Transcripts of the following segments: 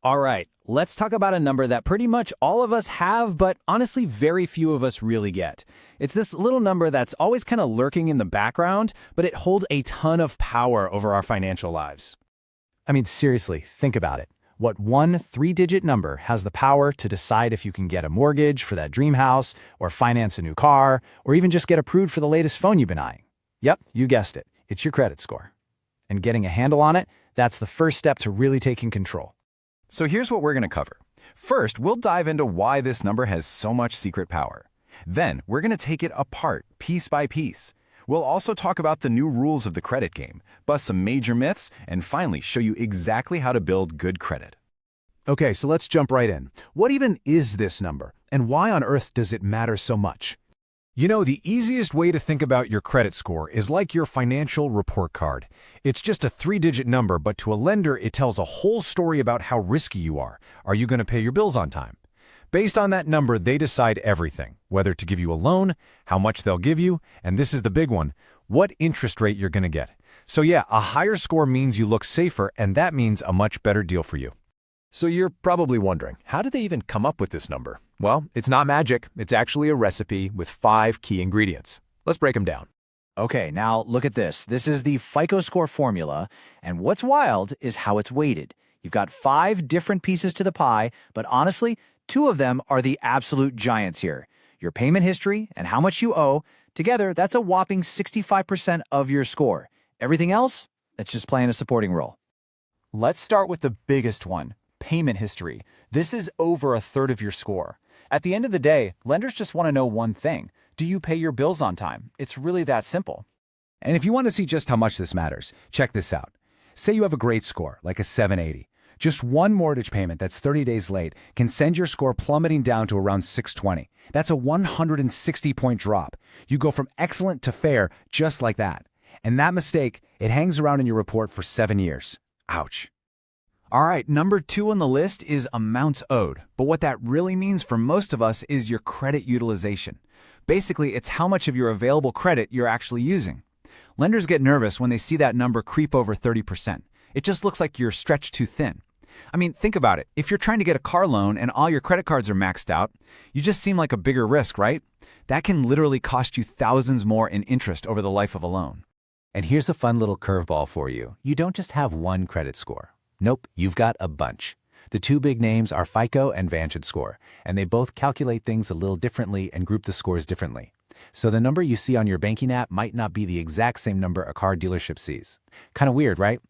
All right, let's talk about a number that pretty much all of us have, but honestly, very few of us really get. It's this little number that's always kind of lurking in the background, but it holds a ton of power over our financial lives. I mean, seriously, think about it. What one three-digit number has the power to decide if you can get a mortgage for that dream house, or finance a new car, or even just get approved for the latest phone you've been eyeing? Yep, you guessed it. It's your credit score. And getting a handle on it, that's the first step to really taking control. So here's what we're going to cover. First, we'll dive into why this number has so much secret power. Then, we're going to take it apart, piece by piece. We'll also talk about the new rules of the credit game, bust some major myths, and finally show you exactly how to build good credit. Okay, so let's jump right in. What even is this number, and why on earth does it matter so much? You know, the easiest way to think about your credit score is like your financial report card. It's just a three-digit number, but to a lender, it tells a whole story about how risky you are. Are you going to pay your bills on time? Based on that number, they decide everything, whether to give you a loan, how much they'll give you, and this is the big one, what interest rate you're going to get. So yeah, a higher score means you look safer, and that means a much better deal for you. So you're probably wondering, how did they even come up with this number? Well, it's not magic. It's actually a recipe with 5 key ingredients. Let's break them down. Okay, now look at this. This is the FICO score formula, and what's wild is how it's weighted. You've got 5 different pieces to the pie, but honestly, 2 of them are the absolute giants here. Your payment history and how much you owe, together, that's a whopping 65% of your score. Everything else, that's just playing a supporting role. Let's start with the biggest one, payment history. This is over a third of your score. At the end of the day, lenders just want to know one thing. Do you pay your bills on time? It's really that simple. And if you want to see just how much this matters, check this out. Say you have a great score, like a 780. Just one mortgage payment that's 30 days late can send your score plummeting down to around 620. That's a 160-point drop. You go from excellent to fair just like that. And that mistake, it hangs around in your report for 7 years. Ouch. All right, number 2 on the list is amounts owed. But what that really means for most of us is your credit utilization. Basically, it's how much of your available credit you're actually using. Lenders get nervous when they see that number creep over 30%. It just looks like you're stretched too thin. I mean, think about it. If you're trying to get a car loan and all your credit cards are maxed out, you just seem like a bigger risk, right? That can literally cost you thousands more in interest over the life of a loan. And here's a fun little curveball for you. You don't just have one credit score. Nope, you've got a bunch. The 2 big names are FICO and VantageScore, and they both calculate things a little differently and group the scores differently. So the number you see on your banking app might not be the exact same number a car dealership sees. Kind of weird, right?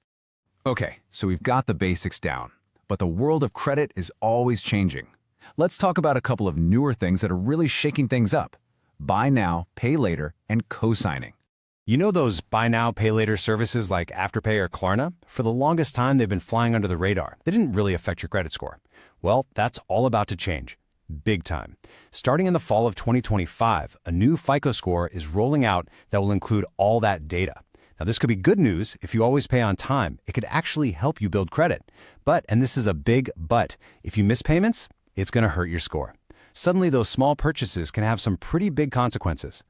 Okay, so we've got the basics down, but the world of credit is always changing. Let's talk about a couple of newer things that are really shaking things up. Buy now, pay later, and co-signing. You know those buy now, pay later services like Afterpay or Klarna? For the longest time, they've been flying under the radar. They didn't really affect your credit score. Well, that's all about to change. Big time. Starting in the fall of 2025, a new FICO score is rolling out that will include all that data. Now, this could be good news if you always pay on time. It could actually help you build credit. But, and this is a big but, if you miss payments, it's going to hurt your score. Suddenly, those small purchases can have some pretty big consequences.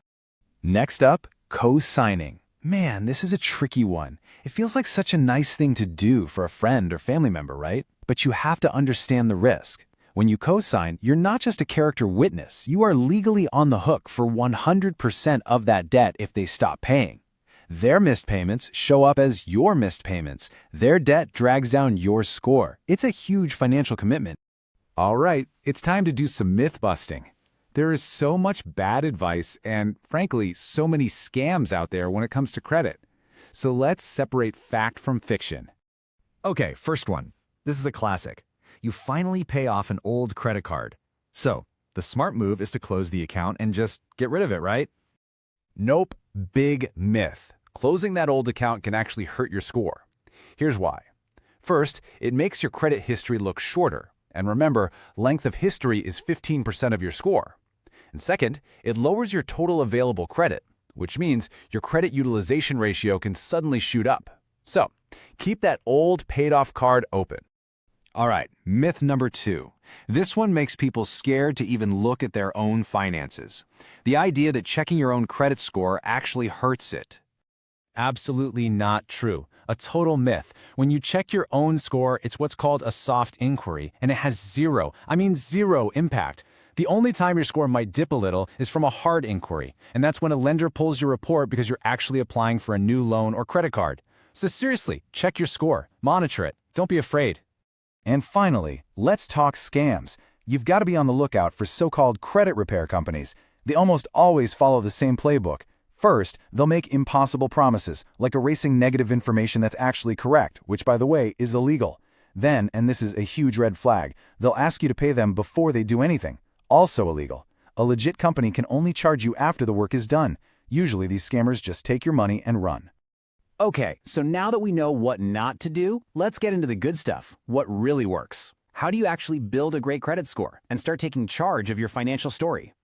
Next up, co-signing. Man, this is a tricky one. It feels like such a nice thing to do for a friend or family member, right? But you have to understand the risk. When you co-sign, you're not just a character witness. You are legally on the hook for 100% of that debt if they stop paying. Their missed payments show up as your missed payments. Their debt drags down your score. It's a huge financial commitment. All right, it's time to do some myth busting. There is so much bad advice and, frankly, so many scams out there when it comes to credit. So let's separate fact from fiction. Okay, first one. This is a classic. You finally pay off an old credit card. So, the smart move is to close the account and just get rid of it, right? Nope, big myth. Closing that old account can actually hurt your score. Here's why. First, it makes your credit history look shorter. And remember, length of history is 15% of your score. And second, it lowers your total available credit, which means your credit utilization ratio can suddenly shoot up. So, keep that old paid-off card open. All right, myth number 2. This one makes people scared to even look at their own finances. The idea that checking your own credit score actually hurts it. Absolutely not true. A total myth. When you check your own score, it's what's called a soft inquiry, and it has zero impact. The only time your score might dip a little is from a hard inquiry, and that's when a lender pulls your report because you're actually applying for a new loan or credit card. So seriously, check your score, monitor it, don't be afraid. And finally, let's talk scams. You've got to be on the lookout for so-called credit repair companies. They almost always follow the same playbook. First, they'll make impossible promises, like erasing negative information that's actually correct, which, by the way, is illegal. Then, and this is a huge red flag, they'll ask you to pay them before they do anything. Also illegal. A legit company can only charge you after the work is done. Usually these scammers just take your money and run. Okay, so now that we know what not to do, let's get into the good stuff, what really works. How do you actually build a great credit score and start taking charge of your financial story?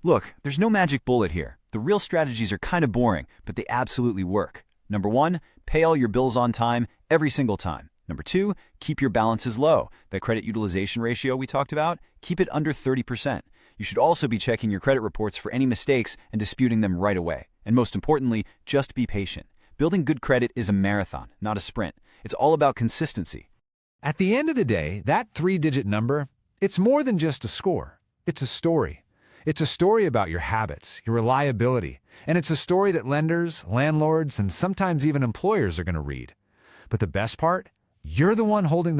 Look, there's no magic bullet here. The real strategies are kind of boring, but they absolutely work. Number 1, pay all your bills on time, every single time. Number 2, keep your balances low. That credit utilization ratio we talked about, keep it under 30%. You should also be checking your credit reports for any mistakes and disputing them right away. And most importantly, just be patient. Building good credit is a marathon, not a sprint. It's all about consistency. At the end of the day, that 3-digit number, it's more than just a score. It's a story. It's a story about your habits, your reliability, and it's a story that lenders, landlords, and sometimes even employers are going to read. But the best part? You're the one holding the